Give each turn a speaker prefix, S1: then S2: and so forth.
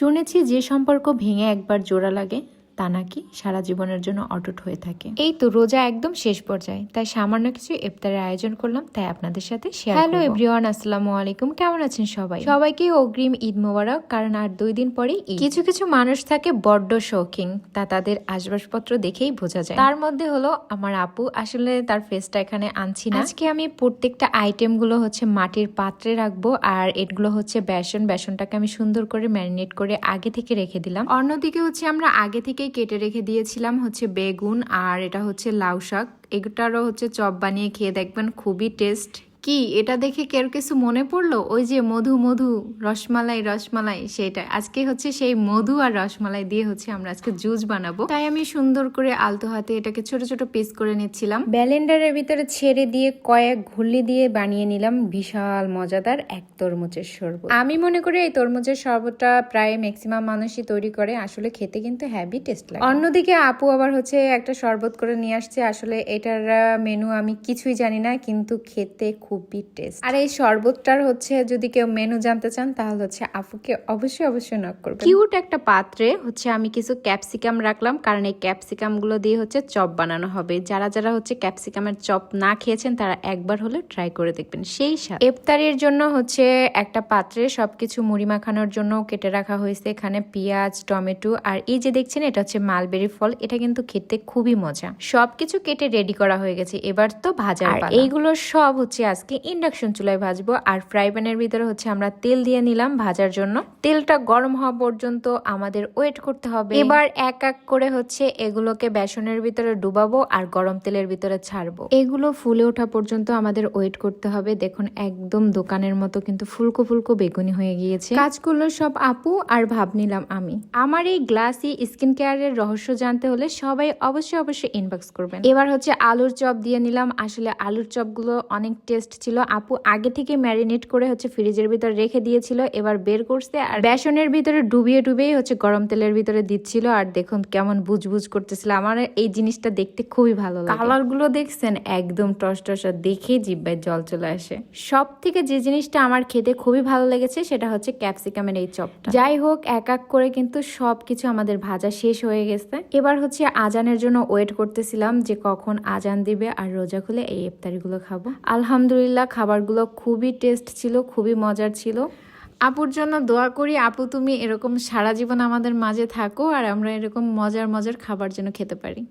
S1: শুনেছি যে সম্পর্ক ভেঙে একবার জোড়া লাগে তা নাকি সারা জীবনের জন্য অটুট হয়ে থাকে। এই তো রোজা একদম শেষ পর্যায়ে, তাই সামান্য কিছু ইফতারের আয়োজন করলাম, তাই আপনাদের সাথে শেয়ার করব। হ্যালো এভরিওয়ান, আসসালামু আলাইকুম। কেমন আছেন সবাই? সবাইকে অগ্রিম ঈদ মোবারক। কারণ আর 2 দিন পরেই ঈদ। কিছু কিছু মানুষ থাকে বড্ড শৌখিন, তা তাদের আসবাবপত্র দেখেই বোঝা যায়। তার মধ্যে হলো আমার আপু। আসলে তার ফেসটা এখানে আনছি না। আজকে আমি প্রত্যেকটা আইটেম গুলো হচ্ছে মাটির পাত্রে রাখবো, আর এগুলো হচ্ছে বেসনটাকে আমি সুন্দর করে ম্যারিনেট করে আগে থেকে রেখে দিলাম। অন্যদিকে হচ্ছে আমরা আগে থেকে কেটে রেখে দিয়েছিলাম হচ্ছে বেগুন, আর এটা হচ্ছে লাউ শাক। এটারও হচ্ছে চপ বানিয়ে খেয়ে দেখবেন, খুবই টেস্ট। কি এটা দেখে কেউ কিছু মনে পড়লো? ওই যে মধু রসমালাই, সেটা আজকে হচ্ছে সেই মধু আর রসমালাই দিয়ে হচ্ছে আমরা আজকে জুস বানাবো। তাই আমি সুন্দর করে আলতো হাতে এটাকে ছোট ছোট পিস করে নিচ্ছিলাম। ব্লেন্ডারের ভিতরে ছেড়ে দিয়ে কয়েক ঘুরলি দিয়ে বানিয়ে নিলাম বিশাল মজাদার এক তরমুজের শরবত। আমি মনে করি এই তরমুজের শরবতটা প্রায় ম্যাক্সিমাম মানুষই তৈরি করে, আসলে খেতে কিন্তু হ্যাভি টেস্ট লাগে। অন্যদিকে আপু আবার হচ্ছে একটা শরবত করে নিয়ে আসছে। আসলে এটার মেনু আমি কিছুই জানি না, কিন্তু খেতে খুবই টেস্ট। আর এই শরবতটার হচ্ছে যদি কেউ মেনু জানতে চান তাহলে হচ্ছে আপুকে অবশ্যই নক করবেন। কিউট একটা পাত্রে হচ্ছে আমি কিছু ক্যাপসিকাম রাখলাম, কারণ এই ক্যাপসিকাম গুলো দিয়ে হচ্ছে চপ বানানো হবে। যারা হচ্ছে ক্যাপসিকামের চপ না খেয়েছেন তারা একবার হলে ট্রাই করে দেখবেন, সেই স্বাদ। ইফতারির জন্য হচ্ছে একটা পাত্রে সবকিছু মুড়ি মাখানোর জন্য কেটে রাখা হয়েছে। এখানে পেঁয়াজ, টমেটো, আর এই যে দেখছেন এটা হচ্ছে মালবেরি ফল। এটা কিন্তু খেতে খুবই মজা। সবকিছু কেটে রেডি করা হয়ে গেছে, এবার তো ভাজার পালা। এইগুলো সব হচ্ছে আজকে ইন্ডাকশন চুলায় ভাজবো। আর ফ্রাই প্যানের ভিতরে হচ্ছে আমরা তেল দিয়ে নিলাম ভাজার জন্য। তেলটা গরম হওয়া পর্যন্ত আমাদের ওয়েট করতে হবে। এবার এক এক করে হচ্ছে এগুলোকে বেসনের ভিতরে ডুবাবো আর গরম তেলের ভিতরে ছাড়বো। এগুলো ফুলে ওঠা পর্যন্ত আমাদের ওয়েট করতে হবে। দেখুন একদম দোকানের মতো কিন্তু ফুলকো ফুলকো বেগুনি হয়ে গিয়েছে। কাজগুলো সব আপু আর ভাব নিলাম আমি। আমার এই গ্লাসি স্কিন কেয়ারের রহস্য জানতে হলে সবাই অবশ্যই ইনবক্স করবেন। এবার হচ্ছে আলুর চপ দিয়ে নিলাম। আসলে আলুর চপগুলো অনেক টেস্ট ছিল। আপু আগে থেকে ম্যারিনেট করে হচ্ছে ফ্রিজের ভিতরে রেখে দিয়েছিল, এবার বের করছে আর বেসনের ভিতরে ডুবিয়ে হচ্ছে গরম তেলের ভিতরে দিচ্ছিল। আর দেখুন কেমন বুজবুজ করতেছিল। আমার এই জিনিসটা দেখতে খুবই ভালো লাগে। কালার গুলো দেখছেন একদম টসটসা, দেখেই জিহ্বায় জল চলে আসে। সব থেকে যে জিনিসটা আমার খেতে খুবই ভালো লেগেছে সেটা হচ্ছে ক্যাপসিকামের এই চপটা। যাই হোক এক এক করে কিন্তু সবকিছু আমাদের ভাজা শেষ হয়ে গেছে। এবার হচ্ছে আজানের জন্য ওয়েট করতেছিলাম যে কখন আজান দিবে আর রোজা খুলে এই ইফতারিগুলো খাবো। আলহামদুলিল্লাহ খাবারগুলো খুবই টেস্ট ছিল, খুবই মজার ছিল। আপুর জন্য দোয়া করি, আপু তুমি এরকম সারা জীবন আমাদের মাঝে থাকো আর আমরা এরকম মজার খাবার যেন খেতে পারি।